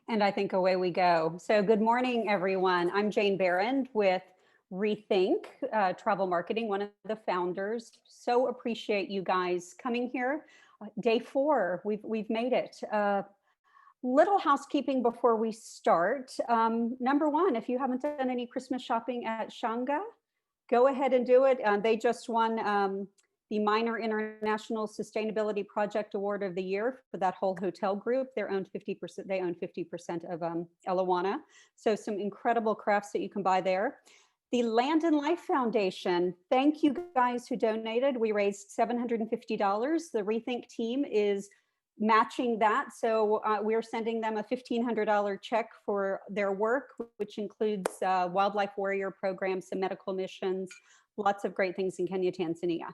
And I think away we go. So good morning, everyone. I'm Jane Barron with Rethink Travel Marketing, one of the founders. So appreciate you guys coming here. Day 4, we've made it. Little housekeeping before we start. Number one, if you haven't done any Christmas shopping at Shanga, go ahead and do it. They just won the Minor International Sustainability Project Award of the Year for that whole hotel group. They own 50% of Elawana. So some incredible crafts that you can buy there. The Land and Life Foundation, thank you guys who donated. We raised $750. The Rethink team is matching that. So we're sending them a $1,500 check for their work, which includes wildlife warrior programs, some medical missions, lots of great things in Kenya, Tanzania.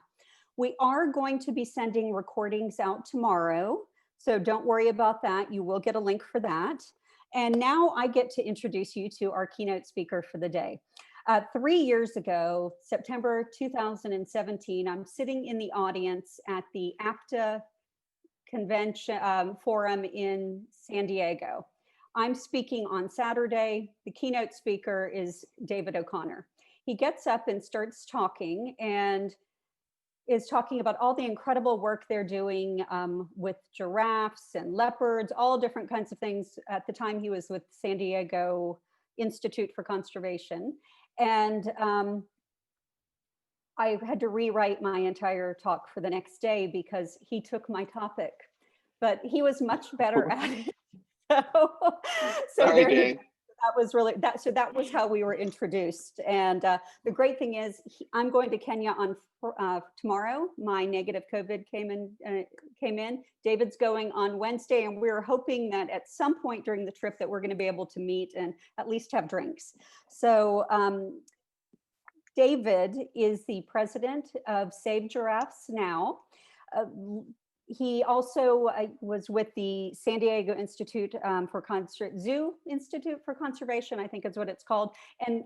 We are going to be sending recordings out tomorrow, so don't worry about that. You will get a link for that. And now I get to introduce you to our keynote speaker for the day. 3 years ago, September 2017, I'm sitting in the audience at the APTA convention forum in San Diego. I'm speaking on Saturday. The keynote speaker is David O'Connor. He gets up and starts talking and is talking about all the incredible work they're doing with giraffes and leopards, all different kinds of things. At the time, he was with San Diego Institute for Conservation. And I had to rewrite my entire talk for the next day because he took my topic, but he was much better at it. So Sorry, there Jane. that was really that. So that was how we were introduced. And the great thing is, I'm going to Kenya on tomorrow. My negative COVID came in. David's going on Wednesday, and we're hoping that at some point during the trip that we're going to be able to meet and at least have drinks. So David is the president of Save Giraffes Now. He also was with the San Diego Institute Zoo Institute for Conservation, I think is what it's called. And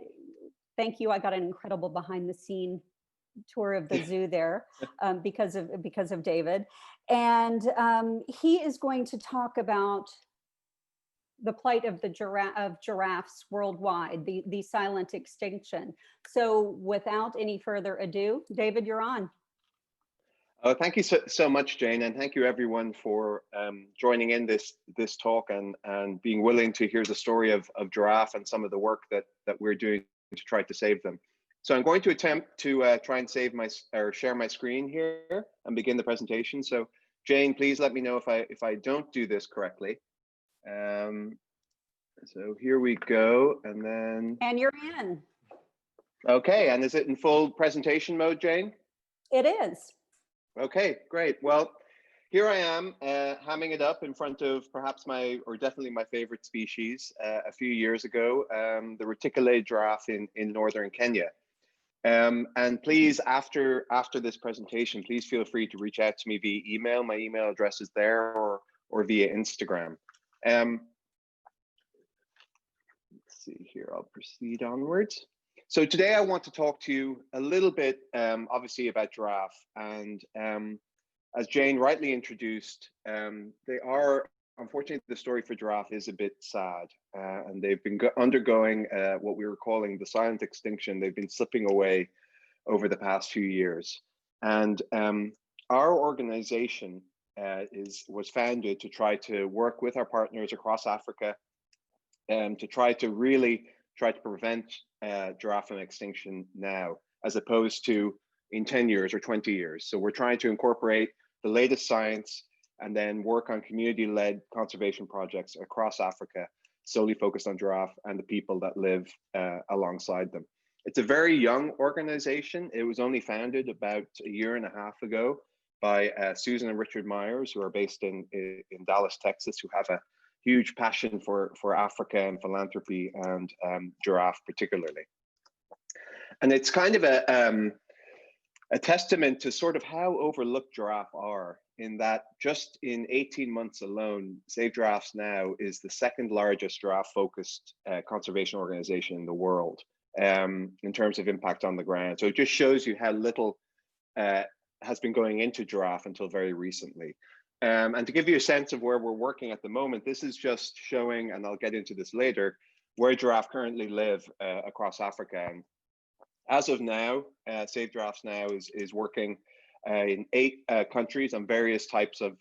thank you, I got an incredible behind the scene tour of the zoo there because of David. And he is going to talk about the plight of the giraffes worldwide, the silent extinction. So without any further ado, David, you're on. Oh, thank you so much, Jane, and thank you everyone for joining in this talk and being willing to hear the story of giraffe and some of the work that we're doing to try to save them. So I'm going to attempt to try and share my screen here and begin the presentation. So Jane, please let me know if I don't do this correctly. So here we go, and then. And you're in. Okay, and is it in full presentation mode, Jane? It is. Okay, great. Well, here I am hamming it up in front of perhaps definitely my favorite species a few years ago, the reticulated giraffe in northern Kenya. And please, after this presentation, please feel free to reach out to me via email. My email address is there, or via Instagram. Let's see here, I'll proceed onwards. So today I want to talk to you a little bit, obviously, about giraffe. And as Jane rightly introduced, unfortunately, the story for giraffe is a bit sad. And they've been undergoing what we were calling the silent extinction. They've been slipping away over the past few years. And our organization was founded to try to work with our partners across Africa and to try to prevent giraffe extinction now, as opposed to in 10 years or 20 years. So we're trying to incorporate the latest science and then work on community-led conservation projects across Africa, solely focused on giraffe and the people that live alongside them. It's a very young organization. It was only founded about a year and a half ago by Susan and Richard Myers, who are based in Dallas, Texas, who have a huge passion for Africa and philanthropy and giraffe particularly. And it's kind of a testament to sort of how overlooked giraffe are, in that just in 18 months alone, Save Giraffes Now is the second largest giraffe-focused conservation organization in the world in terms of impact on the ground. So it just shows you how little has been going into giraffe until very recently. And to give you a sense of where we're working at the moment, this is just showing, and I'll get into this later, where giraffe currently live across Africa. And as of now, Save Giraffes Now is working in 8 countries on various types of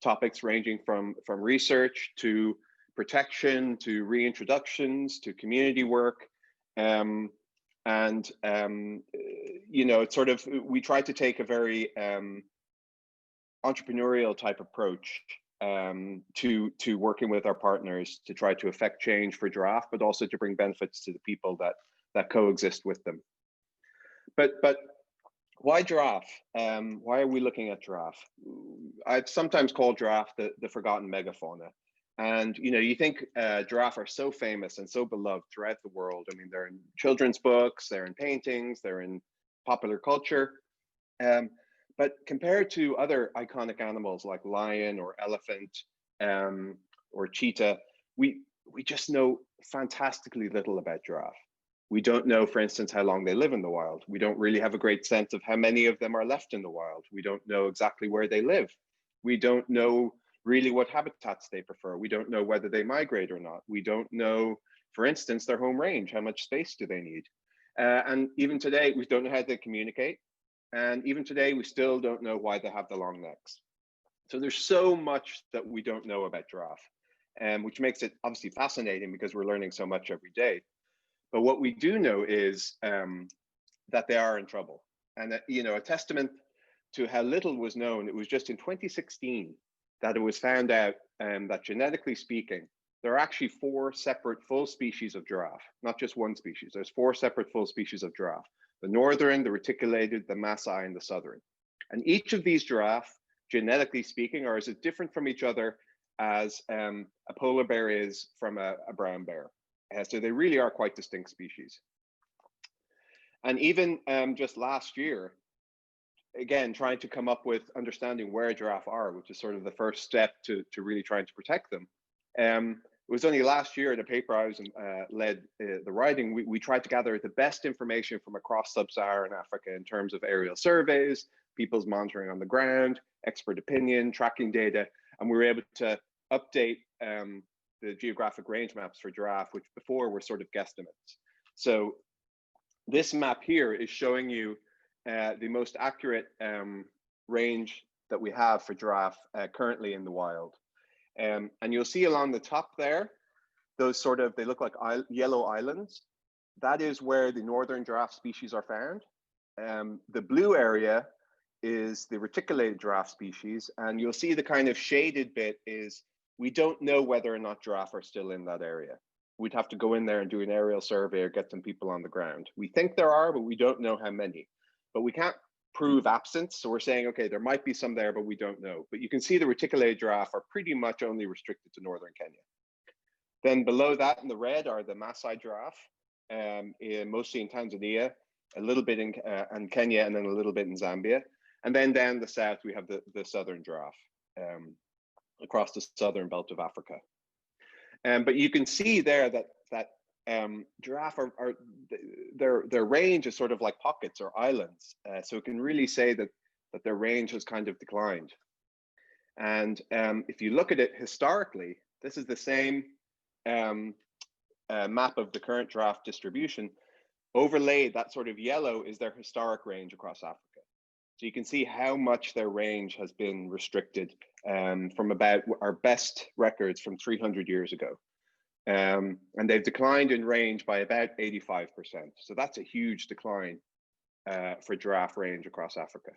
topics, ranging from research to protection to reintroductions to community work. You know, it's sort of, we try to take a very entrepreneurial type approach to working with our partners to try to affect change for giraffe, but also to bring benefits to the people that coexist with them. But why giraffe? Why are we looking at giraffe? I've sometimes called giraffe the forgotten megafauna. And you know, you think giraffe are so famous and so beloved throughout the world. I mean, they're in children's books, they're in paintings, they're in popular culture. But compared to other iconic animals like lion or elephant or cheetah, we just know fantastically little about giraffe. We don't know, for instance, how long they live in the wild. We don't really have a great sense of how many of them are left in the wild. We don't know exactly where they live. We don't know really what habitats they prefer. We don't know whether they migrate or not. We don't know, for instance, their home range. How much space do they need? And even today, we don't know how they communicate. And even today, we still don't know why they have the long necks. So there's so much that we don't know about giraffe, which makes it obviously fascinating because we're learning so much every day. But what we do know is that they are in trouble. And you know, a testament to how little was known, it was just in 2016 that it was found out that genetically speaking, there are actually 4 separate full species of giraffe, not just one species. There's 4 separate full species of giraffe: the northern, the reticulated, the Maasai, and the southern. And each of these giraffe, genetically speaking, are as different from each other as a polar bear is from a brown bear. So they really are quite distinct species. And even just last year, again, trying to come up with understanding where giraffe are, which is sort of the first step to really trying to protect them. It was only last year in a paper I was led the writing, we tried to gather the best information from across sub-Saharan Africa in terms of aerial surveys, people's monitoring on the ground, expert opinion, tracking data, and we were able to update the geographic range maps for giraffe, which before were sort of guesstimates. So this map here is showing you the most accurate range that we have for giraffe currently in the wild. And you'll see along the top there, those sort of, they look like yellow islands. That is where the northern giraffe species are found. The blue area is the reticulated giraffe species. And you'll see the kind of shaded bit is, we don't know whether or not giraffe are still in that area. We'd have to go in there and do an aerial survey or get some people on the ground. We think there are, but we don't know how many. But we can't prove absence. So we're saying, okay, there might be some there, but we don't know. But you can see the reticulated giraffe are pretty much only restricted to northern Kenya. Then below that in the red are the Maasai giraffe, mostly in Tanzania, a little bit in Kenya, and then a little bit in Zambia. And then down the south, we have the southern giraffe across the southern belt of Africa. But you can see there that giraffe their range is sort of like pockets or islands. So it can really say that their range has kind of declined. And if you look at it historically, this is the same map of the current giraffe distribution. Overlaid, that sort of yellow is their historic range across Africa. So you can see how much their range has been restricted from about our best records from 300 years ago. And they've declined in range by about 85%. So that's a huge decline for giraffe range across Africa.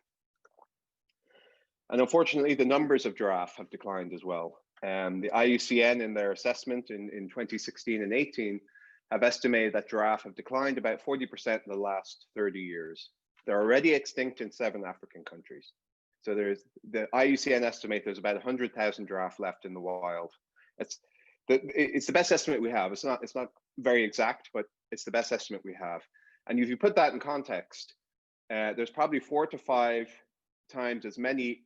And unfortunately, the numbers of giraffe have declined as well. The IUCN in their assessment in 2016 and 18 have estimated that giraffe have declined about 40% in the last 30 years. They're already extinct in 7 African countries. So there's the IUCN estimate there's about 100,000 giraffe left in the wild. It's the best estimate we have. It's not very exact, but it's the best estimate we have. And if you put that in context, there's probably 4 to 5 times as many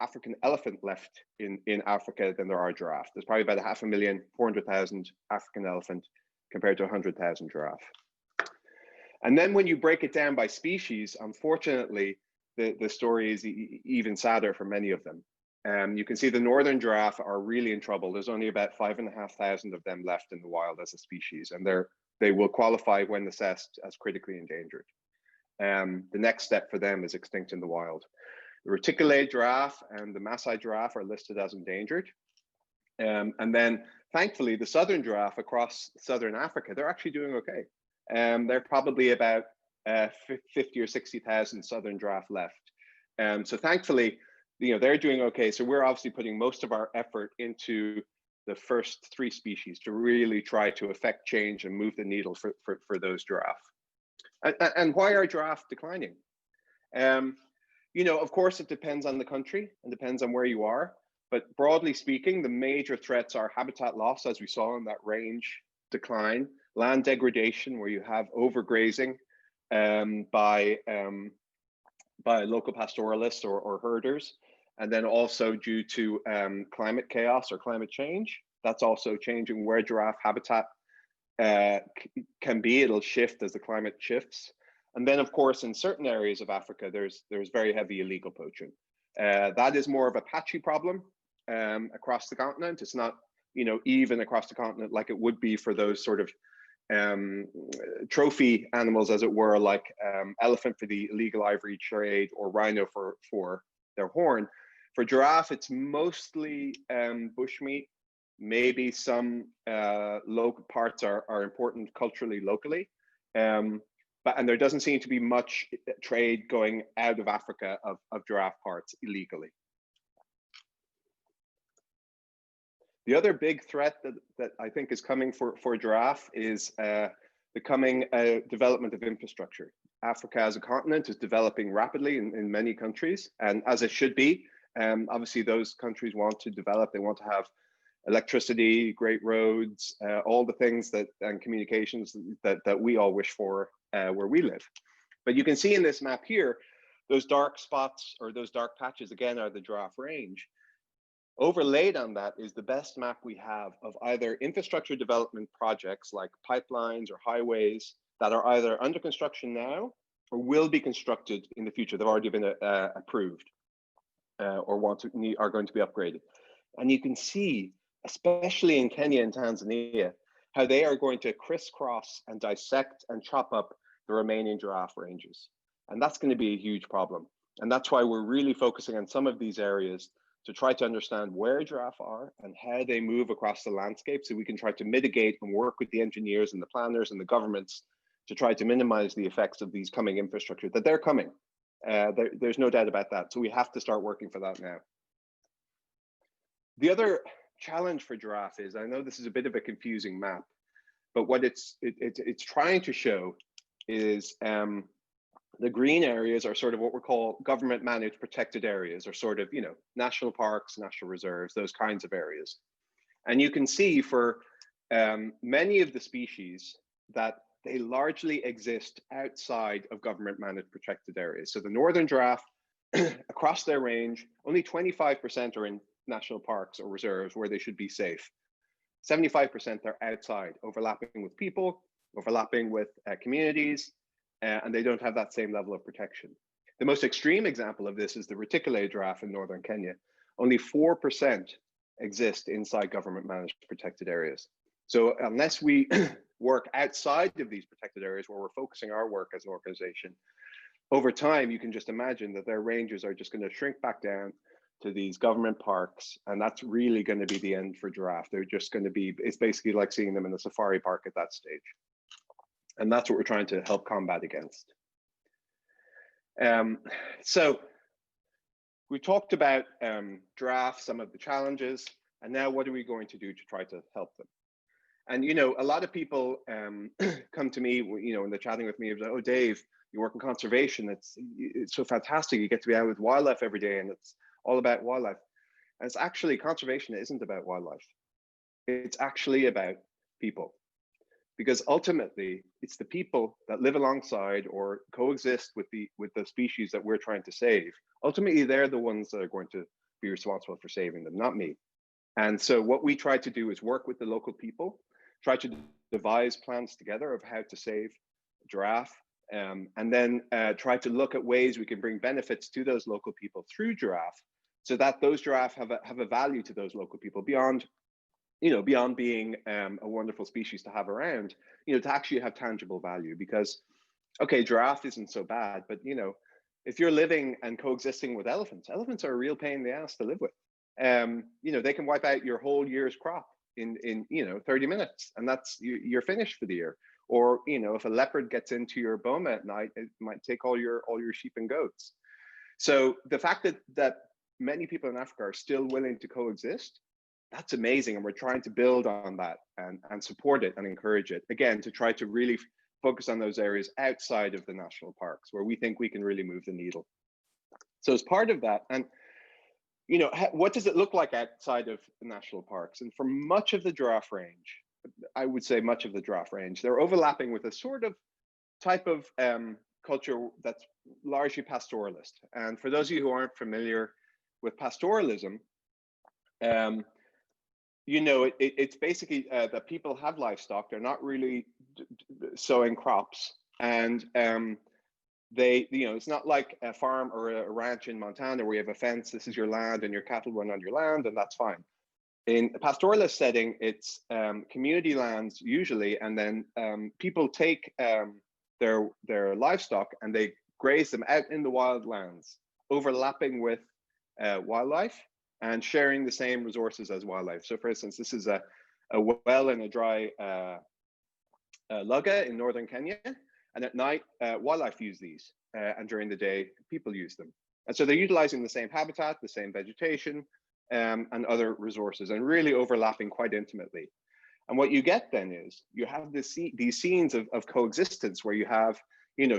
African elephant left in Africa than there are giraffe. There's probably about 500,000, 400,000 African elephant compared to 100,000 giraffe. And then when you break it down by species, unfortunately, the story is even sadder for many of them. You can see the northern giraffe are really in trouble. There's only about 5,500 of them left in the wild as a species, and they will qualify when assessed as critically endangered. The next step for them is extinct in the wild. The reticulated giraffe and the Maasai giraffe are listed as endangered. And then thankfully, the southern giraffe across southern Africa, they're actually doing okay. They're probably about 50 or 60,000 southern giraffe left. So thankfully, they're doing okay. So we're obviously putting most of our effort into the first 3 species to really try to affect change and move the needle for those giraffe. And why are giraffe declining? Of course, it depends on the country and depends on where you are. But broadly speaking, the major threats are habitat loss, as we saw in that range decline, land degradation, where you have overgrazing by local pastoralists or herders, and then also due to climate chaos or climate change. That's also changing where giraffe habitat can be. It'll shift as the climate shifts. And then, of course, in certain areas of Africa, there's very heavy illegal poaching. That is more of a patchy problem across the continent. It's not, even across the continent like it would be for those sort of trophy animals, as it were, like elephant for the illegal ivory trade or rhino for their horn. For giraffe, it's mostly bushmeat. Maybe some local parts are important culturally, locally. And there doesn't seem to be much trade going out of Africa of giraffe parts illegally. The other big threat that I think is coming for giraffe is the coming development of infrastructure. Africa as a continent is developing rapidly in many countries, and as it should be. Obviously, those countries want to develop. They want to have electricity, great roads, all the things and communications that we all wish for where we live. But you can see in this map here, those dark spots or those dark patches again are the giraffe range. Overlaid on that is the best map we have of either infrastructure development projects like pipelines or highways that are either under construction now or will be constructed in the future. They've already been approved or are going to be upgraded. And you can see, especially in Kenya and Tanzania, how they are going to crisscross and dissect and chop up the remaining giraffe ranges. And that's going to be a huge problem. And that's why we're really focusing on some of these areas to try to understand where giraffe are and how they move across the landscape, so we can try to mitigate and work with the engineers and the planners and the governments to try to minimize the effects of these coming infrastructure, that they're coming. There's no doubt about that. So we have to start working for that now. The other challenge for giraffe is, I know this is a bit of a confusing map, but what it's trying to show is the green areas are sort of what we call government managed protected areas, or sort of, national parks, national reserves, those kinds of areas. And you can see for many of the species that they largely exist outside of government managed protected areas. So the northern giraffe, across their range, only 25% are in national parks or reserves where they should be safe. 75% are outside, overlapping with people, overlapping with communities, and they don't have that same level of protection. The most extreme example of this is the reticulated giraffe in northern Kenya. Only 4% exist inside government managed protected areas. So unless we work outside of these protected areas where we're focusing our work as an organization, over time, you can just imagine that their ranges are just going to shrink back down to these government parks. And that's really going to be the end for giraffe. They're just going to be, it's basically like seeing them in a safari park at that stage. And that's what we're trying to help combat against. So we talked about giraffe, some of the challenges, and now what are we going to do to try to help them? And, a lot of people come to me, when they're chatting with me, like, oh, Dave, you work in conservation. It's so fantastic. You get to be out with wildlife every day, and it's all about wildlife. And it's actually, conservation isn't about wildlife. It's actually about people. Because ultimately, it's the people that live alongside or coexist with the species that we're trying to save. Ultimately, they're the ones that are going to be responsible for saving them, not me. And so what we try to do is work with the local people, try to devise plans together of how to save giraffe, and then try to look at ways we can bring benefits to those local people through giraffe, so that those giraffes have a value to those local people beyond, beyond being a wonderful species to have around, to actually have tangible value. Because, okay, giraffe isn't so bad, but if you're living and coexisting with elephants, elephants are a real pain in the ass to live with. They can wipe out your whole year's crop in 30 minutes, and that's you're finished for the year. Or if a leopard gets into your boma at night, it might take all your sheep and goats. So the fact that many people in Africa are still willing to coexist, that's amazing, and we're trying to build on that and support it and encourage it, again, to try to really focus on those areas outside of the national parks where we think we can really move the needle. So as part of that, and what does it look like outside of the national parks? And for much of the giraffe range, I would say much of the giraffe range, they're overlapping with a sort of type of culture that's largely pastoralist. And for those of you who aren't familiar with pastoralism, it's basically that people have livestock. They're not really sowing crops, and it's not like a farm or a ranch in Montana where you have a fence. This is your land, and your cattle run on your land, and that's fine. In a pastoralist setting, it's community lands usually, and then people take their livestock and they graze them out in the wildlands, overlapping with wildlife and sharing the same resources as wildlife. So for instance, this is a well in a dry lugga in northern Kenya, and at night wildlife use these, and during the day people use them. And so they're utilizing the same habitat, the same vegetation, and other resources, and really overlapping quite intimately. And what you get then is you have these scenes of coexistence where you have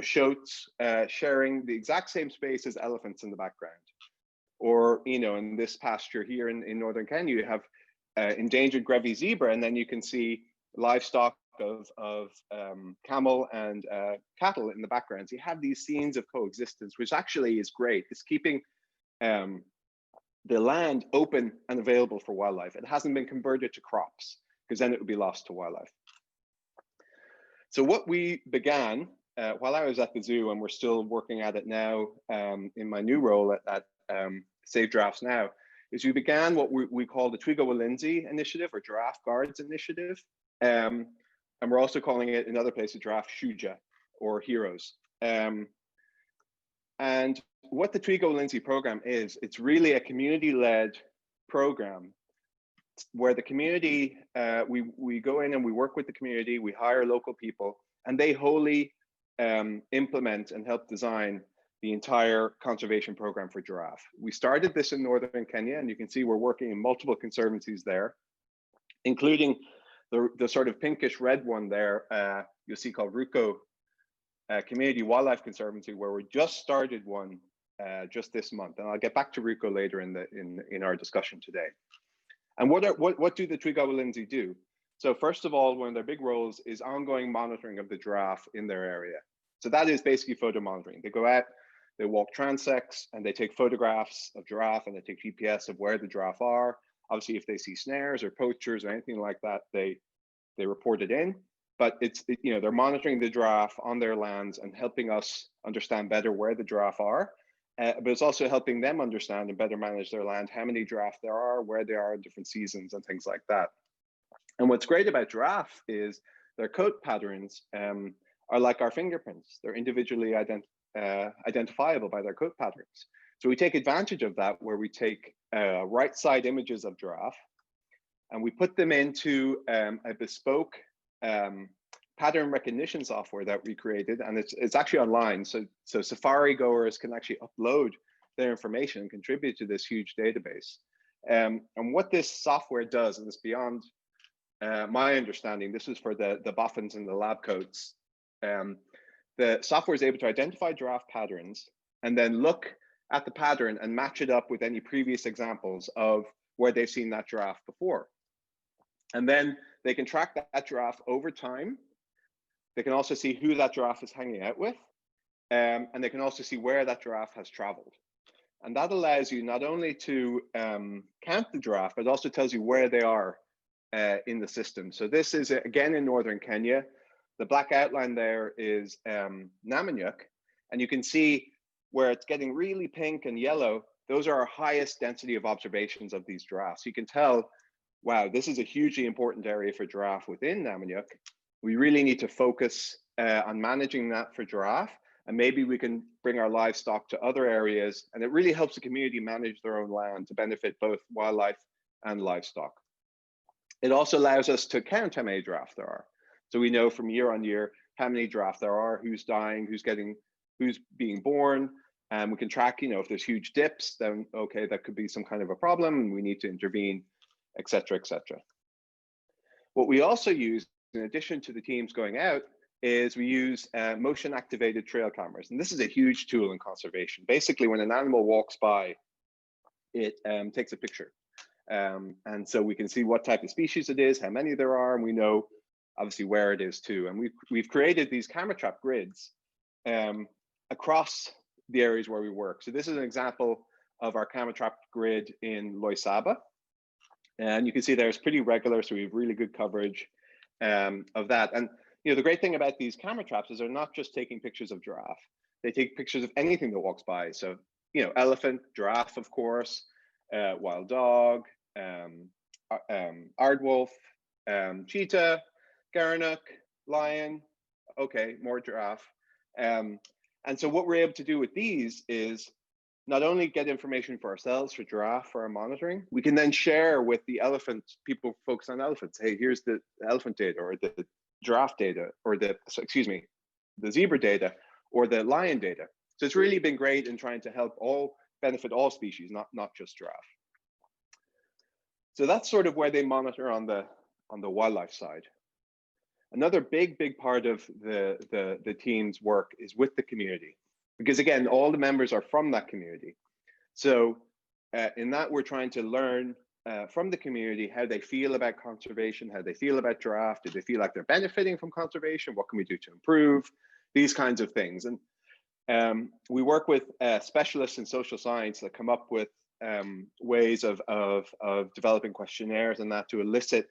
shoats sharing the exact same space as elephants in the background. Or, in this pasture here in northern Kenya, you have endangered Grevy's zebra, and then you can see livestock of camel and cattle in the background. So you have these scenes of coexistence, which actually is great. It's keeping the land open and available for wildlife. It hasn't been converted to crops, because then it would be lost to wildlife. So what we began while I was at the zoo, and we're still working at it now in my new role at Save Giraffes Now, is we began what we call the Twiga Walinzi Initiative, or Giraffe Guards Initiative. And we're also calling it in other places Giraffe Shuja, or Heroes. And what the Twiga Walinzi program is, it's really a community-led program where the community, we go in and we work with the community, we hire local people, and they wholly implement and help design the entire conservation program for giraffe. We started this in northern Kenya, and you can see we're working in multiple conservancies there, including the sort of pinkish red one there, you'll see called Ruko Community Wildlife Conservancy, where we just started one just this month. And I'll get back to Ruko later in our discussion today. And what do the Twiga Walinzi do? So first of all, one of their big roles is ongoing monitoring of the giraffe in their area. So that is basically photo monitoring. They go out, they walk transects, and they take photographs of giraffe, and they take GPS of where the giraffe are. Obviously, if they see snares or poachers or anything like that, they report it in. But they're monitoring the giraffe on their lands and helping us understand better where the giraffe are. But it's also helping them understand and better manage their land, how many giraffe there are, where they are in different seasons, and things like that. And what's great about giraffe is their coat patterns are like our fingerprints. They're individually identifiable by their coat patterns. So we take advantage of that, where we take right side images of giraffe and we put them into a bespoke pattern recognition software that we created, and it's actually online. So Safari goers can actually upload their information and contribute to this huge database. And what this software does, and it's beyond my understanding, this is for the boffins and the lab coats. The software is able to identify giraffe patterns and then look at the pattern and match it up with any previous examples of where they've seen that giraffe before. And then they can track that giraffe over time. They can also see who that giraffe is hanging out with, and they can also see where that giraffe has traveled. And that allows you not only to count the giraffe, but also tells you where they are in the system. So this is, again, in northern Kenya. The black outline there is Namanyuk, and you can see where it's getting really pink and yellow. those are our highest density of observations of these giraffes. You can tell, wow, this is a hugely important area for giraffe within Namanuk. We really need to focus on managing that for giraffe, and maybe we can bring our livestock to other areas, and it really helps the community manage their own land to benefit both wildlife and livestock. It also allows us to count how many giraffe there are. So we know from year on year how many giraffe there are, who's dying, who's being born, and we can track, if there's huge dips, then okay, that could be some kind of a problem and we need to intervene, et cetera, et cetera. What we also use, in addition to the teams going out, is we use motion activated trail cameras. And this is a huge tool in conservation. Basically, when an animal walks by, it takes a picture. And so we can see what type of species it is, how many there are, and we know obviously where it is too. And we've created these camera trap grids across the areas where we work. So this is an example of our camera trap grid in Loisaba. And you can see there it's pretty regular, so we have really good coverage of that. And the great thing about these camera traps is they're not just taking pictures of giraffe. They take pictures of anything that walks by. So, elephant, giraffe, of course, wild dog, aardwolf, cheetah, gerenuk, lion, okay, more giraffe. And so what we're able to do with these is not only get information for ourselves, for giraffe, for our monitoring, we can then share with the elephant, people focus on elephants. Hey, here's the elephant data, or the giraffe data, or the zebra data, or the lion data. So it's really been great in trying to benefit all species, not just giraffe. So that's sort of where they monitor on the wildlife side. Another big part of the team's work is with the community, because again, all the members are from that community. So in that, we're trying to learn from the community how they feel about conservation, how they feel about giraffe. Do they feel like they're benefiting from conservation? What can we do to improve? These kinds of things. And we work with specialists in social science that come up with ways of developing questionnaires and that to elicit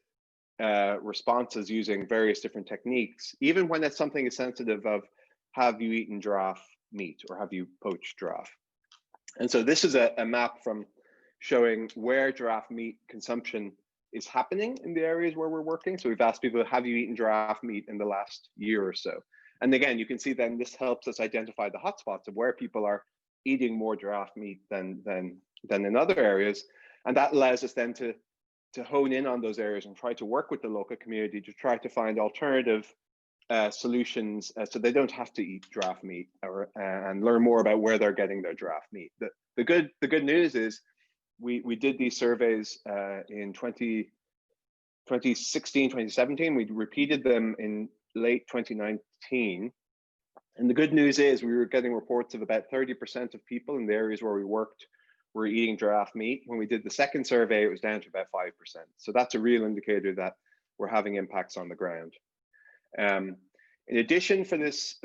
responses using various different techniques, even when it's something as sensitive of, have you eaten giraffe meat or have you poached giraffe? And so this is a map from showing where giraffe meat consumption is happening in the areas where we're working. So we've asked people, have you eaten giraffe meat in the last year or so? And again, you can see then this helps us identify the hotspots of where people are eating more giraffe meat than in other areas. And that allows us then to hone in on those areas and try to work with the local community to try to find alternative solutions so they don't have to eat giraffe meat, and learn more about where they're getting their giraffe meat. The good news is we did these surveys in 2016, 2017. We repeated them in late 2019. And the good news is we were getting reports of about 30% of people in the areas where we worked were eating giraffe meat. When we did the second survey, it was down to about 5%. So that's a real indicator that we're having impacts on the ground. In addition, for this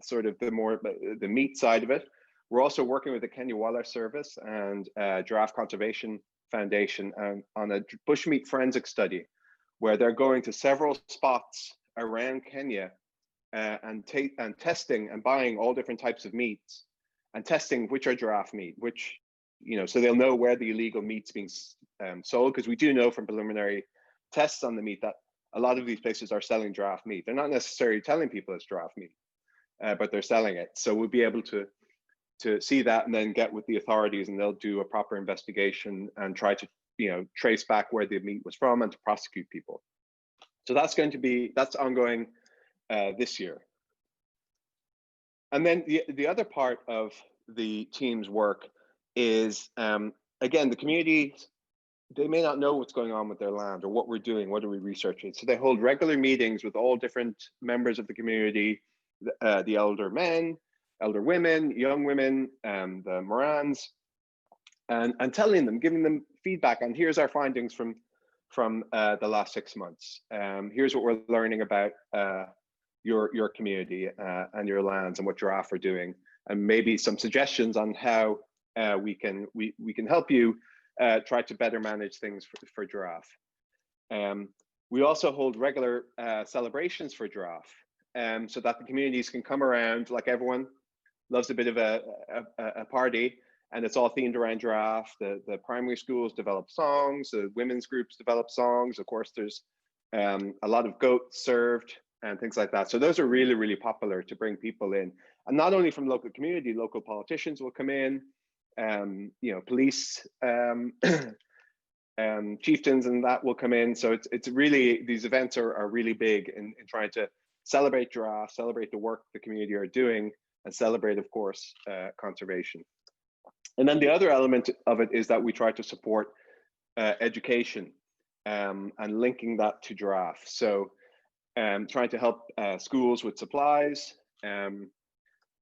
sort of the meat side of it, we're also working with the Kenya Wildlife Service and Giraffe Conservation Foundation on a bushmeat forensic study, where they're going to several spots around Kenya and testing and buying all different types of meats and testing which are giraffe meat, which, so they'll know where the illegal meat's being sold, because we do know from preliminary tests on the meat that a lot of these places are selling giraffe meat. They're not necessarily telling people it's giraffe meat, but they're selling it. So we'll be able to see that and then get with the authorities, and they'll do a proper investigation and try to, trace back where the meat was from and to prosecute people. So that's ongoing this year. And then the other part of the team's work is, again, the community, they may not know what's going on with their land or what we're doing, what are we researching. So they hold regular meetings with all different members of the community, the elder men, elder women, young women, and the Morans, and telling them, giving them feedback on, here's our findings from the last 6 months. Here's what we're learning about your community and your lands and what giraffe are doing, and maybe some suggestions on how we can help you try to better manage things for giraffe. We also hold regular celebrations for giraffe, so that the communities can come around, like everyone loves a bit of a party, and it's all themed around giraffe. The primary schools develop songs, the women's groups develop songs. Of course, there's a lot of goats served and things like that. So those are really, really popular to bring people in. And not only from local community, local politicians will come in, you know, police, chieftains and that will come in. So it's really, these events are really big in trying to celebrate giraffe, celebrate the work the community are doing, and celebrate, of course, conservation. And then the other element of it is that we try to support education and linking that to giraffe. So trying to help schools with supplies.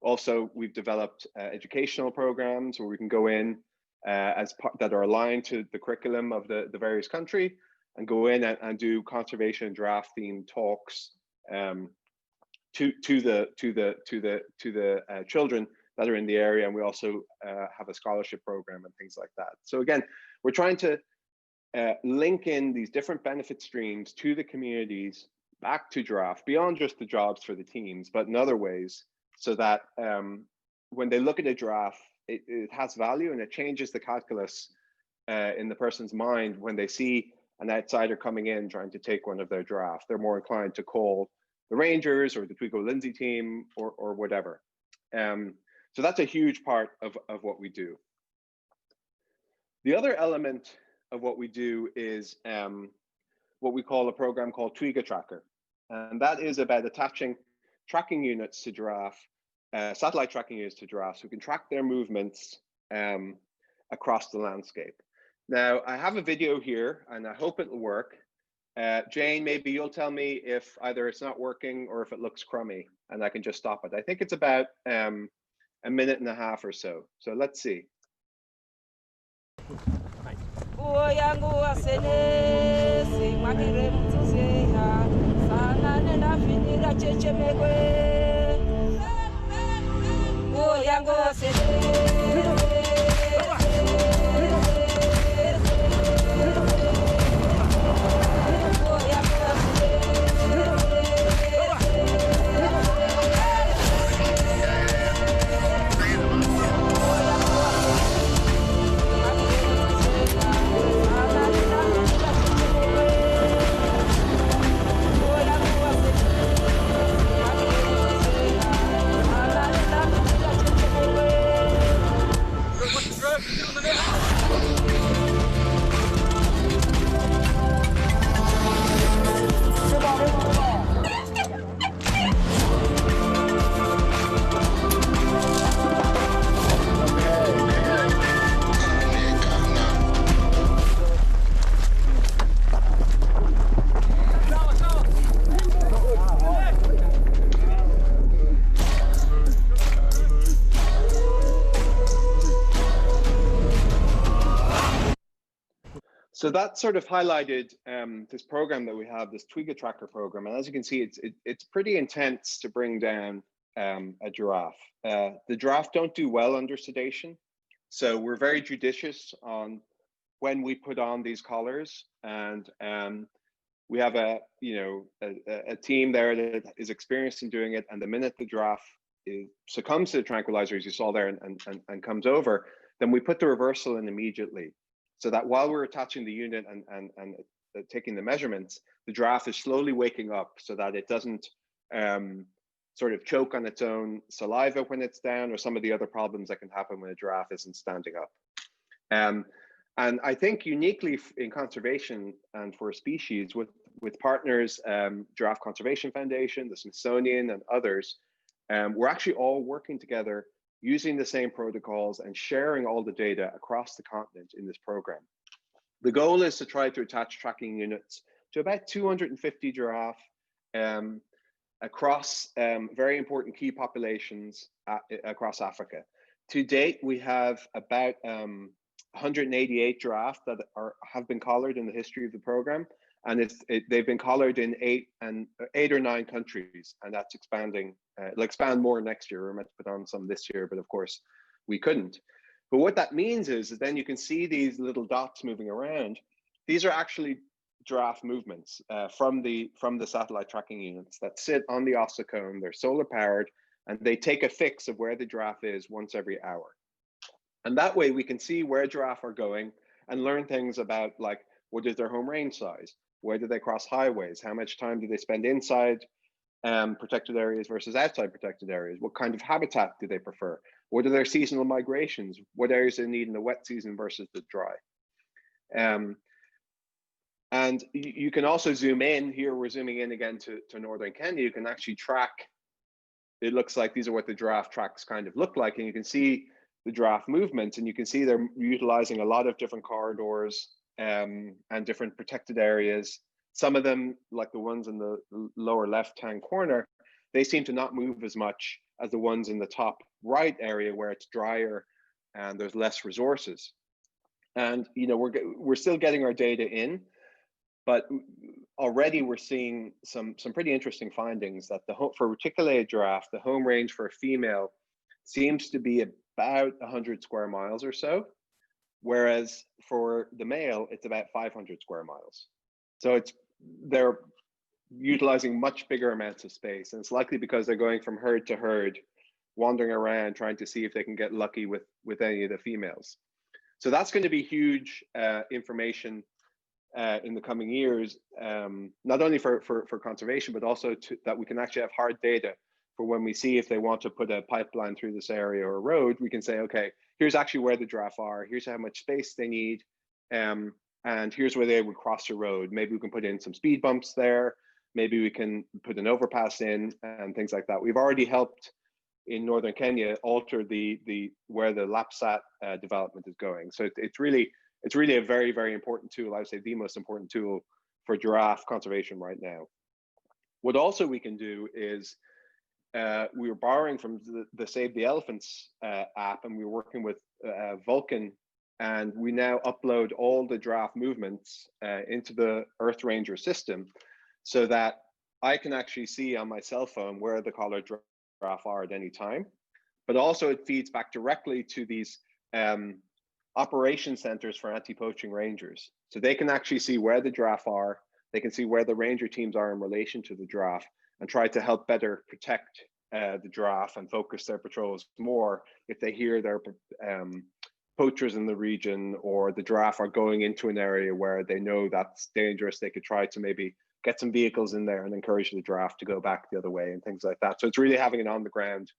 Also, we've developed educational programs where we can go in that are aligned to the curriculum of the various country, and go in and do conservation and giraffe themed talks to the children that are in the area. And we also have a scholarship program and things like that. So again, we're trying to link in these different benefit streams to the communities, back to giraffe, beyond just the jobs for the teams, but in other ways, so that when they look at a giraffe, it has value, and it changes the calculus in the person's mind. When they see an outsider coming in trying to take one of their giraffe, they're more inclined to call the Rangers or the Twigo Lindsay team or whatever. So that's a huge part of what we do. The other element of what we do is what we call a program called Twiga Tracker. And that is about attaching tracking units to giraffe, satellite tracking units to giraffes, who can track their movements across the landscape. Now, I have a video here, and I hope it'll work. Jane, maybe you'll tell me if either it's not working or if it looks crummy, and I can just stop it. I think it's about a minute and a half or so. So let's see. So that sort of highlighted this program that we have, this Twiga Tracker program. And as you can see, it's pretty intense to bring down a giraffe. The giraffe don't do well under sedation. So we're very judicious on when we put on these collars. And we have a team there that is experienced in doing it. And the minute the giraffe succumbs to the tranquilizer, as you saw there, and comes over, then we put the reversal in immediately. So that while we're attaching the unit and taking the measurements, the giraffe is slowly waking up so that it doesn't sort of choke on its own saliva when it's down, or some of the other problems that can happen when a giraffe isn't standing up. And I think uniquely in conservation and for a species, with partners, Giraffe Conservation Foundation, the Smithsonian, and others, we're actually all working together, using the same protocols and sharing all the data across the continent in this program. The goal is to try to attach tracking units to about 250 giraffe across very important key populations across Africa. To date, we have about 188 giraffe that have been collared in the history of the program, and they've been collared in 8 or 9 countries, and that's expanding. It'll expand more next year. We're meant to put on some this year, but of course we couldn't. But what that means is that then you can see these little dots moving around. These are actually giraffe movements from the satellite tracking units that sit on the ossicomb. They're solar powered, and they take a fix of where the giraffe is once every hour. And that way we can see where giraffe are going and learn things about, like, what is their home range size? Where do they cross highways? How much time do they spend inside protected areas versus outside protected areas? What kind of habitat do they prefer? What are their seasonal migrations? What areas they need in the wet season versus the dry? And you can also zoom in. Here we're zooming in again to northern Kenya. You can actually track, it looks like these are what the giraffe tracks kind of look like, and you can see the giraffe movements, and you can see they're utilizing a lot of different corridors and different protected areas. Some of them, like the ones in the lower left-hand corner, they seem to not move as much as the ones in the top right area where it's drier and there's less resources. And we're still getting our data in, but already we're seeing some pretty interesting findings that for reticulated giraffe, the home range for a female seems to be about 100 square miles or so, whereas for the male, it's about 500 square miles. So they're utilizing much bigger amounts of space, and it's likely because they're going from herd to herd, wandering around trying to see if they can get lucky with any of the females. So that's going to be huge information in the coming years, not only for conservation, but also that we can actually have hard data for when we see if they want to put a pipeline through this area or a road. We can say, okay, here's actually where the giraffe are, here's how much space they need, and here's where they would cross the road. Maybe we can put in some speed bumps there, maybe we can put an overpass in, and things like that. We've already helped in northern Kenya alter where the lapsat development is going. So it's really a very, very important tool. I would say the most important tool for giraffe conservation right now. What also we can do is we were borrowing from the Save the Elephants app, and we were working with Vulcan, and we now upload all the giraffe movements into the Earth Ranger system, so that I can actually see on my cell phone where the collared giraffe are at any time. But also it feeds back directly to these operation centers for anti-poaching rangers. So they can actually see where the giraffe are, they can see where the ranger teams are in relation to the giraffe, and try to help better protect the giraffe and focus their patrols more if they hear their poachers in the region, or the giraffe are going into an area where they know that's dangerous. They could try to maybe get some vehicles in there and encourage the giraffe to go back the other way and things like that. So it's really having an on the ground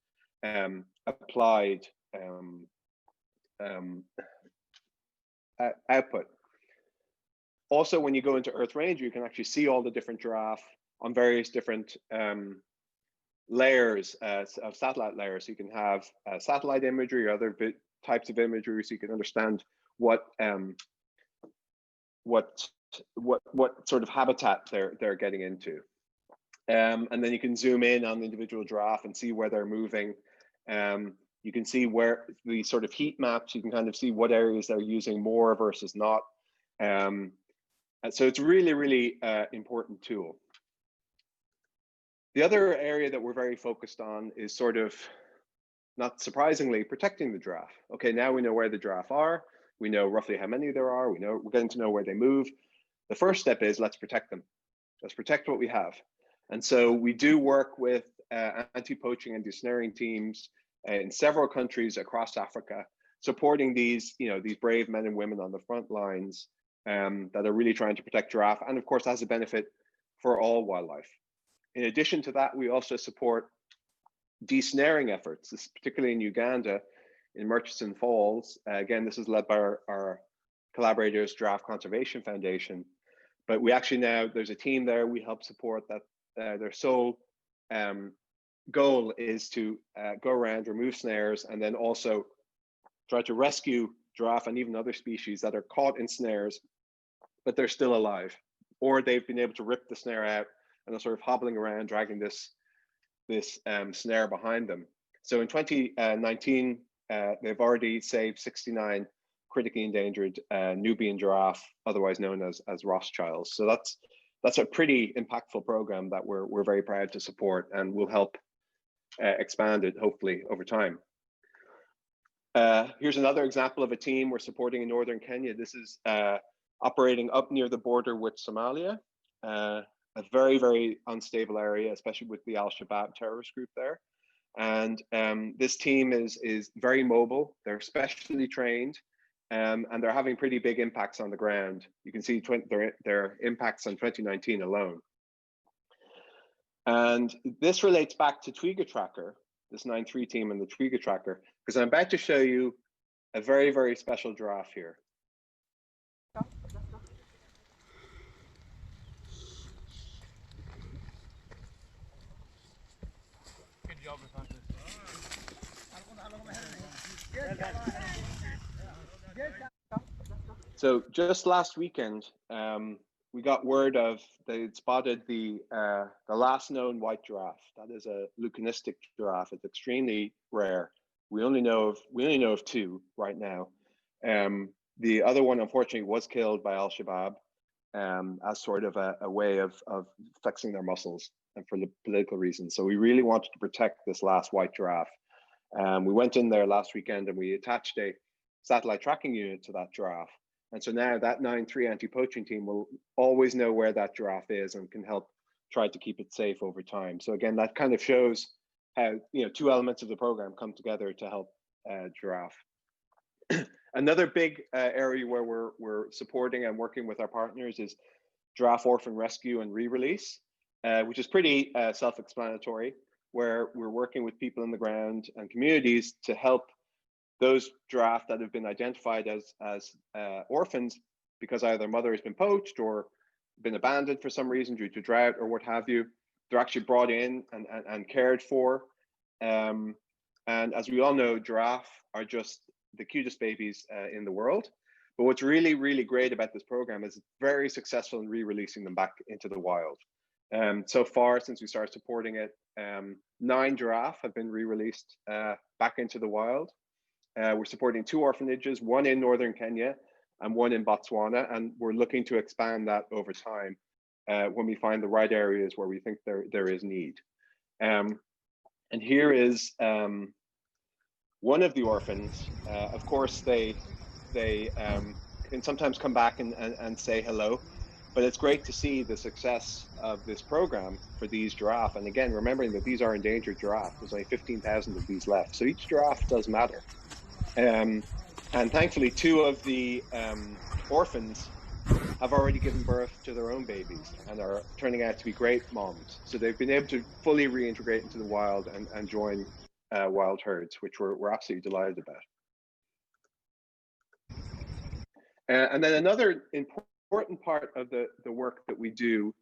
applied output. Also, when you go into Earth Ranger, you can actually see all the different giraffe on various different layers of satellite layers. So you can have satellite imagery or other types of imagery, so you can understand what sort of habitat they're getting into. And then you can zoom in on the individual giraffe and see where they're moving. You can see where the sort of heat maps, you can kind of see what areas they're using more versus not. And so it's really, really important tool. The other area that we're very focused on is sort of, not surprisingly, protecting the giraffe. Okay, now we know where the giraffe are. We know roughly how many there are. We're getting to know where they move. The first step is let's protect them. Let's protect what we have. And so we do work with anti-poaching and desnaring teams in several countries across Africa, supporting these brave men and women on the front lines that are really trying to protect giraffe, and of course has a benefit for all wildlife. In addition to that, we also support desnaring efforts, particularly in Uganda, in Murchison Falls. Again, this is led by our collaborators, Giraffe Conservation Foundation. But we actually there's a team there we help support that their sole goal is to go around, remove snares, and then also try to rescue giraffe and even other species that are caught in snares, but they're still alive, or they've been able to rip the snare out and are sort of hobbling around, dragging this snare behind them. So in 2019, they've already saved 69 critically endangered Nubian giraffe, otherwise known as Rothschilds. So that's a pretty impactful program that we're very proud to support, and will help expand it hopefully over time. Here's another example of a team we're supporting in northern Kenya. This is operating up near the border with Somalia, a very, very unstable area, especially with the Al-Shabaab terrorist group there. And this team is very mobile. They're specially trained, and they're having pretty big impacts on the ground. You can see their impacts on 2019 alone. And this relates back to Twiga Tracker, this 9-3 team and the Twiga Tracker, because I'm about to show you a very, very special giraffe here. Good job, So just last weekend, we got word of they'd spotted the last known white giraffe. That is a leuconistic giraffe. It's extremely rare. We only know of two right now. The other one, unfortunately, was killed by Al-Shabaab as sort of a way of flexing their muscles and for political reasons. So we really wanted to protect this last white giraffe. We went in there last weekend and we attached a satellite tracking unit to that giraffe. And so now that 9-3 anti-poaching team will always know where that giraffe is and can help try to keep it safe over time. So again, that kind of shows how two elements of the program come together to help giraffe. Another big area where we're supporting and working with our partners is giraffe orphan rescue and re-release, which is pretty self-explanatory, where we're working with people on the ground and communities to help those giraffe that have been identified as orphans because either their mother has been poached or been abandoned for some reason due to drought or what have you. They're actually brought in and cared for. And as we all know, giraffe are just the cutest babies in the world. But what's really, really great about this program is it's very successful in re-releasing them back into the wild. So far, since we started supporting it, 9 giraffe have been re-released back into the wild. We're supporting 2 orphanages, one in northern Kenya and one in Botswana, and we're looking to expand that over time when we find the right areas where we think there is need. And here is one of the orphans. Of course, they can sometimes come back and say hello, but it's great to see the success of this program for these giraffe. And again, remembering that these are endangered giraffe, there's only 15,000 of these left. So each giraffe does matter. And thankfully, 2 of the orphans have already given birth to their own babies and are turning out to be great moms. So they've been able to fully reintegrate into the wild and join wild herds, which we're absolutely delighted about. And then another important part of the work that we do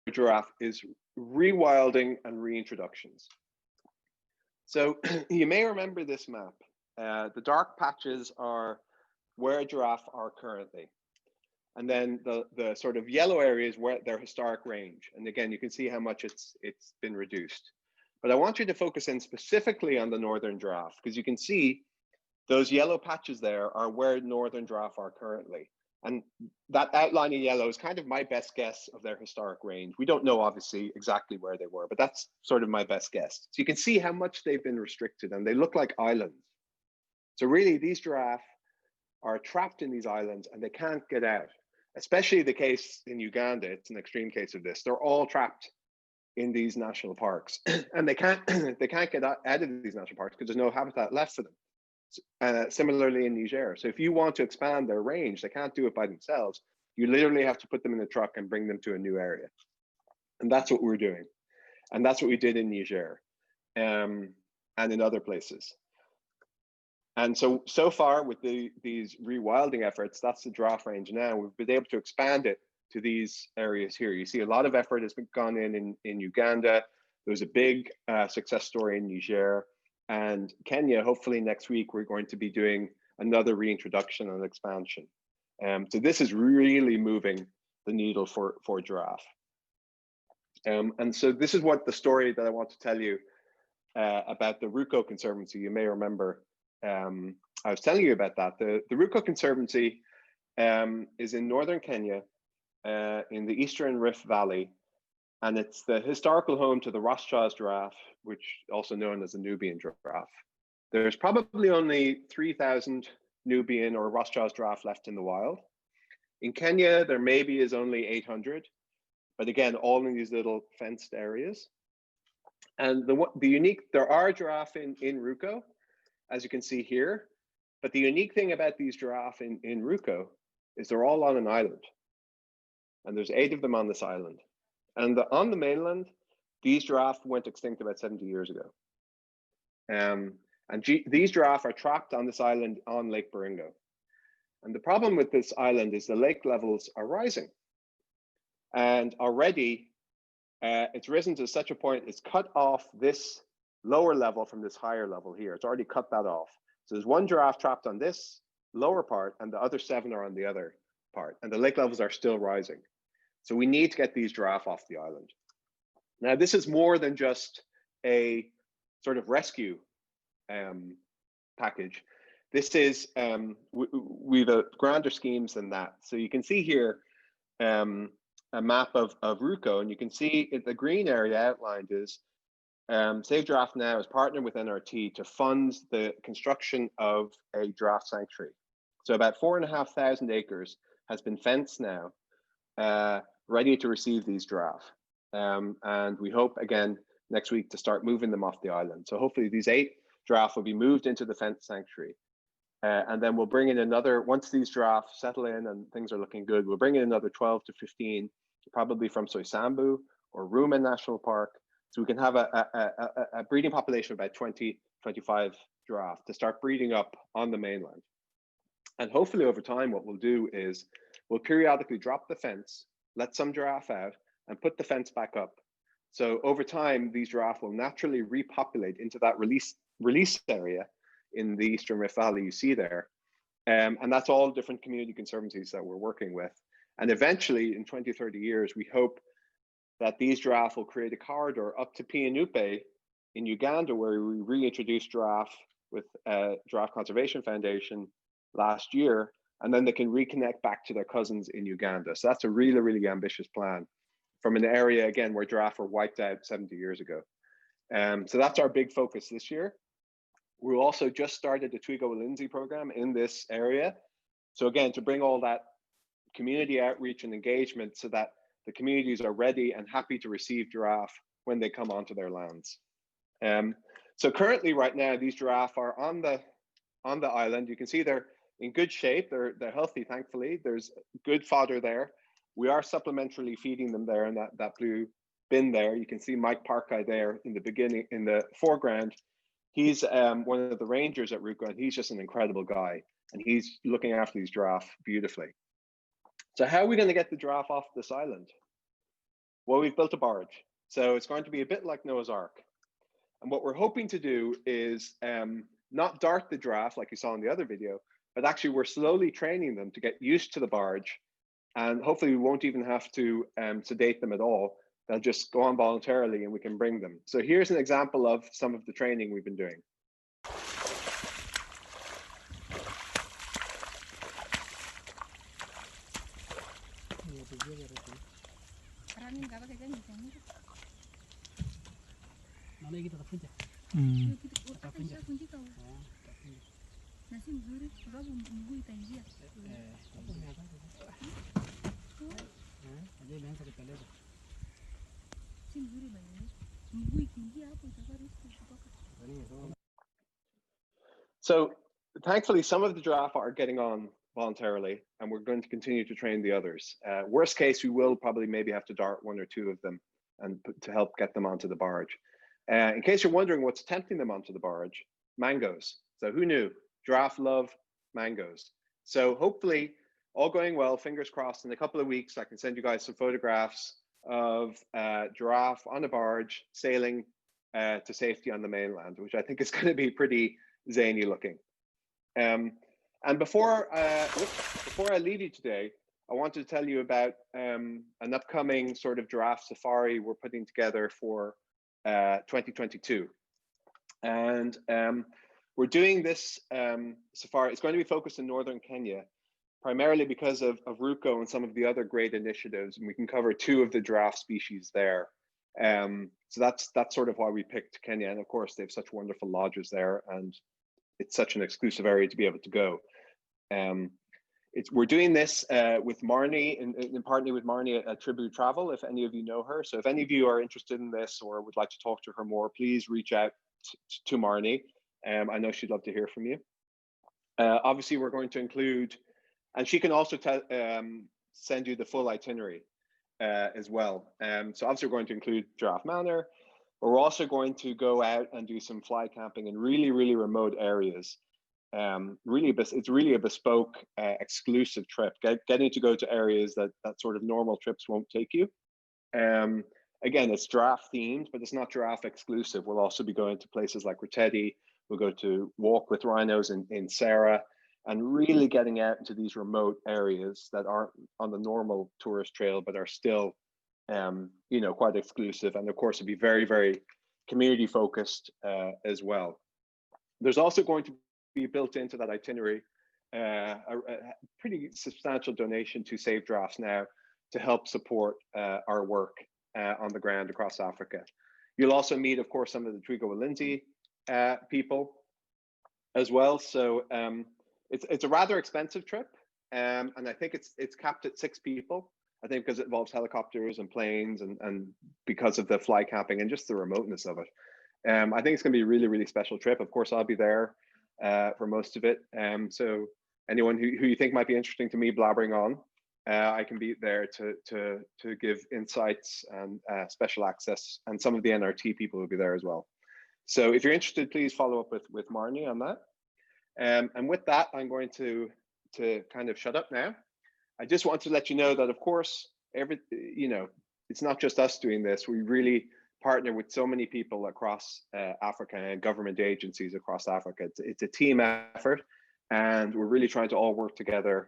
with giraffe is rewilding and reintroductions. So you may remember this map. The dark patches are where giraffe are currently. And then the sort of yellow areas where their historic range. And again, you can see how much it's been reduced. But I want you to focus in specifically on the northern giraffe, because you can see those yellow patches there are where northern giraffe are currently. And that outline in yellow is kind of my best guess of their historic range. We don't know, obviously, exactly where they were, but that's sort of my best guess. So you can see how much they've been restricted, and they look like islands. So really, these giraffe are trapped in these islands and they can't get out, especially the case in Uganda. It's an extreme case of this. They're all trapped in these national parks and they can't get out of these national parks because there's no habitat left for them. Similarly in Niger. So if you want to expand their range, they can't do it by themselves. You literally have to put them in a truck and bring them to a new area. And that's what we're doing. And that's what we did in Niger and in other places. And so far with these rewilding efforts, that's the giraffe range now. We've been able to expand it to these areas here. You see a lot of effort has been gone in Uganda. There's a big success story in Niger. And Kenya, hopefully next week, we're going to be doing another reintroduction and expansion. So this is really moving the needle for giraffe. And so this is what the story that I want to tell you about the Ruko Conservancy. You may remember I was telling you about that. The Ruko Conservancy is in northern Kenya, in the Eastern Rift Valley, and it's the historical home to the Rothschild giraffe, which also known as the Nubian giraffe. There's probably only 3,000 Nubian or Rothschild giraffe left in the wild. In Kenya, there maybe is only 800, but again, all in these little fenced areas. And there are giraffe in Ruco, as you can see here, but the unique thing about these giraffe in Ruco is they're all on an island, and there's 8 of them on this island. And on the mainland, these giraffe went extinct about 70 years ago. And these giraffe are trapped on this island on Lake Baringo. And the problem with this island is the lake levels are rising. And already it's risen to such a point, it's cut off this lower level from this higher level here. It's already cut that off. So there's 1 giraffe trapped on this lower part and the other 7 are on the other part. And the lake levels are still rising. So we need to get these giraffe off the island. Now, this is more than just a sort of rescue package. This is, we've grander schemes than that. So you can see here a map of Ruco, and you can see the green area outlined is Save Giraffe Now is partnered with NRT to fund the construction of a giraffe sanctuary. So about 4,500 acres has been fenced now, ready to receive these giraffe. And we hope again next week to start moving them off the island. So hopefully these 8 giraffe will be moved into the fence sanctuary. And then we'll bring in another, once these giraffe settle in and things are looking good, we'll bring in another 12 to 15, probably from Soisambu or Ruma National Park. So we can have a breeding population of about 20, 25 giraffe to start breeding up on the mainland. And hopefully over time, what we'll do is we'll periodically drop the fence, let some giraffe out and put the fence back up. So over time, these giraffe will naturally repopulate into that release area in the Eastern Rift Valley you see there. And that's all different community conservancies that we're working with. And eventually in 20, 30 years, we hope that these giraffe will create a corridor up to Pianupe in Uganda, where we reintroduced giraffe with Giraffe Conservation Foundation last year, and then they can reconnect back to their cousins in Uganda. So that's a really, really ambitious plan from an area, again, where giraffe were wiped out 70 years ago. So that's our big focus this year. We also just started the Twigo Lindsay program in this area. So again, to bring all that community outreach and engagement so that the communities are ready and happy to receive giraffe when they come onto their lands. So currently right now, these giraffe are on the island. You can see they're in good shape. They're healthy, thankfully. There's good fodder there. We are supplementarily feeding them there in that blue bin there. You can see Mike Parkeye there in the beginning, in the foreground. He's one of the rangers at Ruco, and he's just an incredible guy. And he's looking after these giraffe beautifully. So how are we going to get the giraffe off this island? Well, we've built a barge. So it's going to be a bit like Noah's Ark. And what we're hoping to do is not dart the giraffe like you saw in the other video, but actually we're slowly training them to get used to the barge. And hopefully we won't even have to sedate them at all. They'll just go on voluntarily and we can bring them. So here's an example of some of the training we've been doing. So thankfully, some of the giraffe are getting on voluntarily, and we're going to continue to train the others. Worst case, we will probably maybe have to dart 1 or 2 of them and to help get them onto the barge. In case you're wondering what's tempting them onto the barge, mangoes. So who knew? Giraffe love mangoes. So hopefully, all going well, fingers crossed, in a couple of weeks, I can send you guys some photographs of giraffe on a barge sailing to safety on the mainland, which I think is going to be pretty zany looking. And before I leave you today, I wanted to tell you about an upcoming sort of giraffe safari we're putting together for 2022. And we're doing this safari. It's going to be focused in northern Kenya, primarily because of Ruco and some of the other great initiatives, and we can cover 2 of the giraffe species there. So that's sort of why we picked Kenya, and of course they have such wonderful lodges there, and it's such an exclusive area to be able to go. we're doing this with Marnie, in partly with Marnie at Tribute Travel, if any of you know her. So if any of you are interested in this or would like to talk to her more, please reach out to Marnie. I know she'd love to hear from you. Obviously, we're going to include, and she can also send you the full itinerary as well. So obviously, we're going to include Giraffe Manor, but we're also going to go out and do some fly camping in really, really remote areas. It's really a bespoke, exclusive trip. Getting to go to areas that sort of normal trips won't take you. Again, it's giraffe themed, but it's not giraffe exclusive. We'll also be going to places like Ritteti. We'll go to walk with rhinos in Sarah, and really getting out into these remote areas that aren't on the normal tourist trail, but are still, quite exclusive. And of course, it'll be very, very community focused as well. There's also going to be built into that itinerary a pretty substantial donation to Save Giraffes Now to help support our work on the ground across Africa. You'll also meet, of course, some of the Trigo-Walinzi people as well. So it's a rather expensive trip, and I think it's capped at 6 people. I think because it involves helicopters and planes, and because of the fly camping and just the remoteness of it. I think it's going to be a really, really special trip. Of course, I'll be there for most of it. So anyone who you think might be interesting to me blabbering on, I can be there to give insights and special access, and some of the NRT people will be there as well. So if you're interested, please follow up with Marnie on that. And with that, I'm going to kind of shut up now. I just want to let you know that, of course, it's not just us doing this. We really partner with so many people across Africa and government agencies across Africa. It's a team effort, and we're really trying to all work together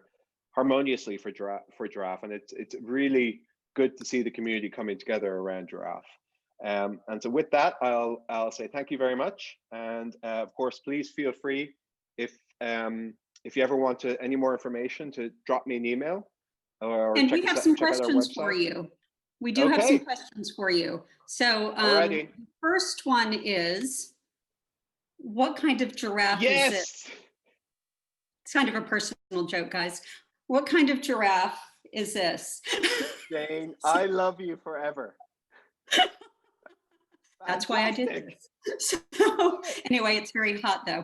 harmoniously for giraffe. And it's really good to see the community coming together around giraffe. And so with that, I'll say thank you very much. And of course, please feel free if you ever want any more information, to drop me an email, or and we have some questions for you. We do have some questions for you. So the first one is, what kind of giraffe is this? It's kind of a personal joke, guys. What kind of giraffe is this? Jane, I love you forever. That's why I did this. So anyway, it's very hot though.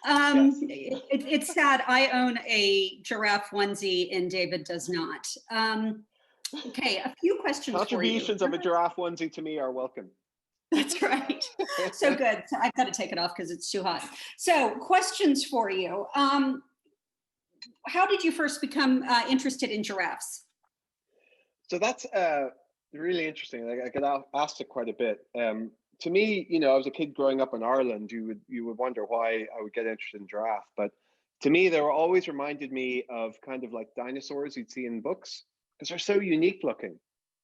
It's sad. I own a giraffe onesie and David does not. Okay, a few questions Contributions for you. of a giraffe onesie to me are welcome. That's right. So good. So I've got to take it off because it's too hot. So questions for you. How did you first become interested in giraffes? So that's really interesting. I get asked it quite a bit. To me, I was a kid growing up in Ireland. You would wonder why I would get interested in giraffe, but to me, they were always reminded me of kind of like dinosaurs you'd see in books, because they're so unique looking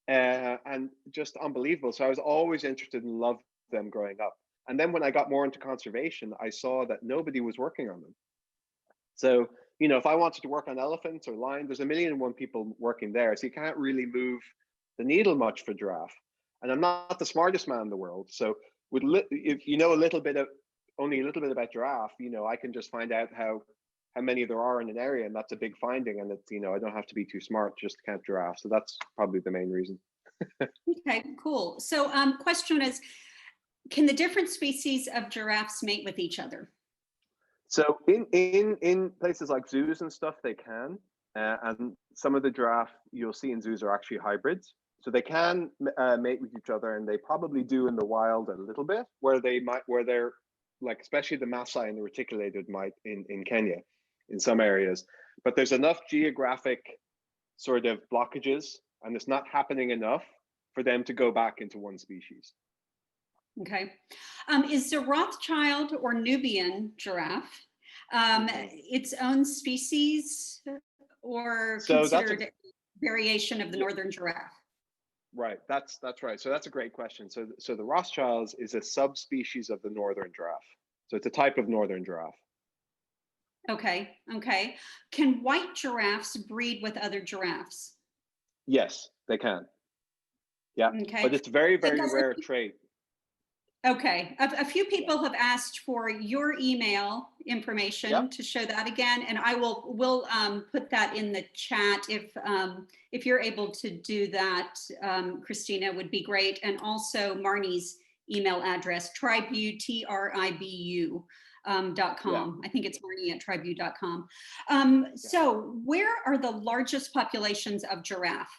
and just unbelievable. So I was always interested and loved them growing up. And then when I got more into conservation, I saw that nobody was working on them. So, if I wanted to work on elephants or lions, there's 1,000,001 people working there. So you can't really move the needle much for giraffe. And I'm not the smartest man in the world. So if you know only a little bit about giraffe, I can just find out how many there are in an area, and that's a big finding. And it's, I don't have to be too smart just to count giraffes. So that's probably the main reason. Okay, cool. So question is, can the different species of giraffes mate with each other? So in places like zoos and stuff, they can. And some of the giraffe you'll see in zoos are actually hybrids. So they can mate with each other, and they probably do in the wild a little bit, where they're like, especially the Maasai and the reticulated might in Kenya, in some areas. But there's enough geographic sort of blockages, and it's not happening enough for them to go back into one species. Okay. Is the Rothschild or Nubian giraffe its own species, or considered a variation of the northern giraffe? Right, that's right. So that's a great question. So the Rothschilds is a subspecies of the northern giraffe. So it's a type of northern giraffe. Okay. Can white giraffes breed with other giraffes? Yes, they can. Yeah, okay. But it's very, very rare trait. Okay, a few people have asked for your email information Yep. to show that again, and we'll put that in the chat if you're able to do that, Christina, would be great, and also Marnie's email address, tribu, TRIBU. Yeah. .com. I think it's Marnie at tribu.com. Yeah. So where are the largest populations of giraffe?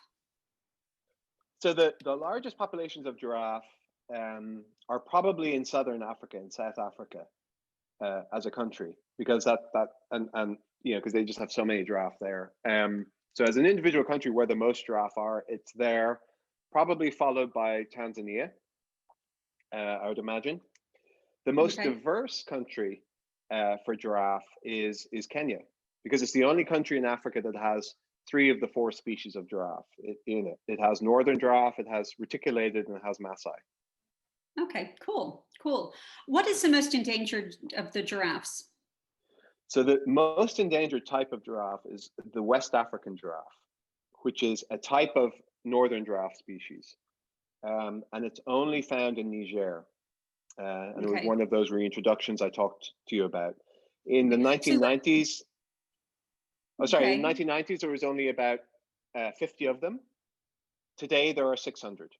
So the largest populations of giraffe are probably in southern Africa, in South Africa, as a country, because and you know, because they just have so many giraffe there. So as an individual country, where the most giraffe are, it's there, probably followed by Tanzania, I would imagine. The most diverse country for giraffe is Kenya, because it's the only country in Africa that has 3 of the 4 species of giraffe in it. It has northern giraffe, it has reticulated, and it has Maasai. Okay, cool, cool. What is the most endangered of the giraffes? So the most endangered type of giraffe is the West African giraffe, which is a type of northern giraffe species. And it's only found in Niger. And it was one of those reintroductions I talked to you about. In the 1990s, in the 1990s, there was only about 50 of them. Today, there are 600.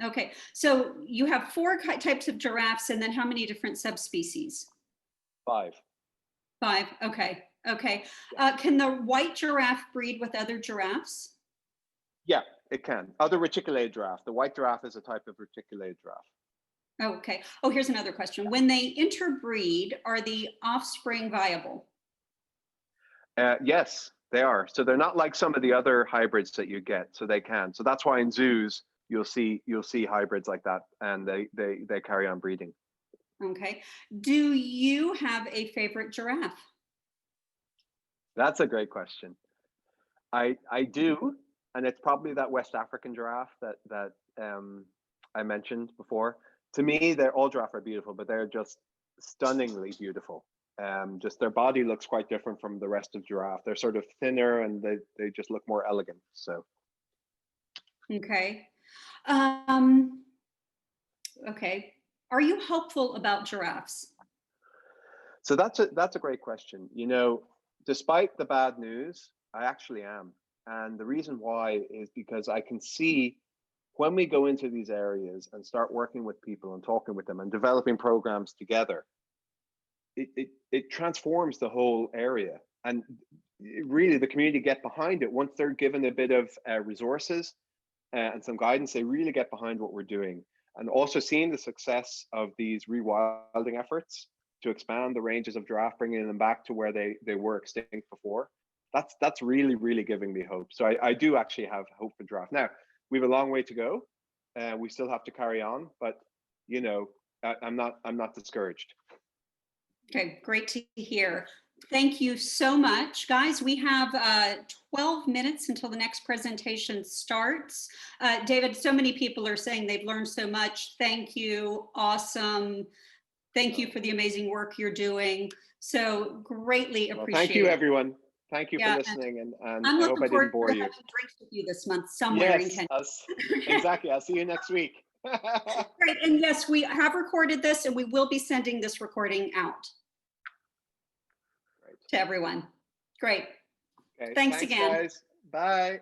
Okay, so you have 4 types of giraffes, and then how many different subspecies? 5. 5, okay, okay. Can the white giraffe breed with other giraffes? Yeah, it can. Other reticulated giraffe. The white giraffe is a type of reticulated giraffe. Okay. Oh, here's another question. When they interbreed, are the offspring viable? Yes, they are. So they're not like some of the other hybrids that you get. So they can. So that's why in zoos you'll see hybrids like that, and they carry on breeding. Okay. Do you have a favorite giraffe? That's a great question. I do, and it's probably that West African giraffe that I mentioned before. To me, all giraffe are beautiful, but they're just stunningly beautiful. Just their body looks quite different from the rest of giraffe. They're sort of thinner, and they just look more elegant. So, okay. Okay. Are you hopeful about giraffes? so that's a great question. You know, despite the bad news, I actually am, and the reason why is because I can see when we go into these areas and start working with people and talking with them and developing programs together, it transforms the whole area, and really the community get behind it once they're given a bit of resources and some guidance. They really get behind what we're doing, and also seeing the success of these rewilding efforts to expand the ranges of giraffe, bringing them back to where they were extinct before. That's really giving me hope. So I do actually have hope for giraffe. Now we have a long way to go, and we still have to carry on, but you know, I'm not discouraged. Okay, great to hear. Thank you so much. Guys, we have 12 minutes until the next presentation starts. David, so many people are saying they've learned so much. Thank you. Awesome. Thank you for the amazing work you're doing. So greatly appreciate it. Well, thank you, everyone. Thank you for Yeah, listening, and I'm I hope looking I forward didn't bore to you. having drinks with you this month somewhere in Kenya. Exactly. I'll see you next week. Great. And yes, we have recorded this, and we will be sending this recording out to everyone. Great. Okay. Thanks again. Guys. Bye.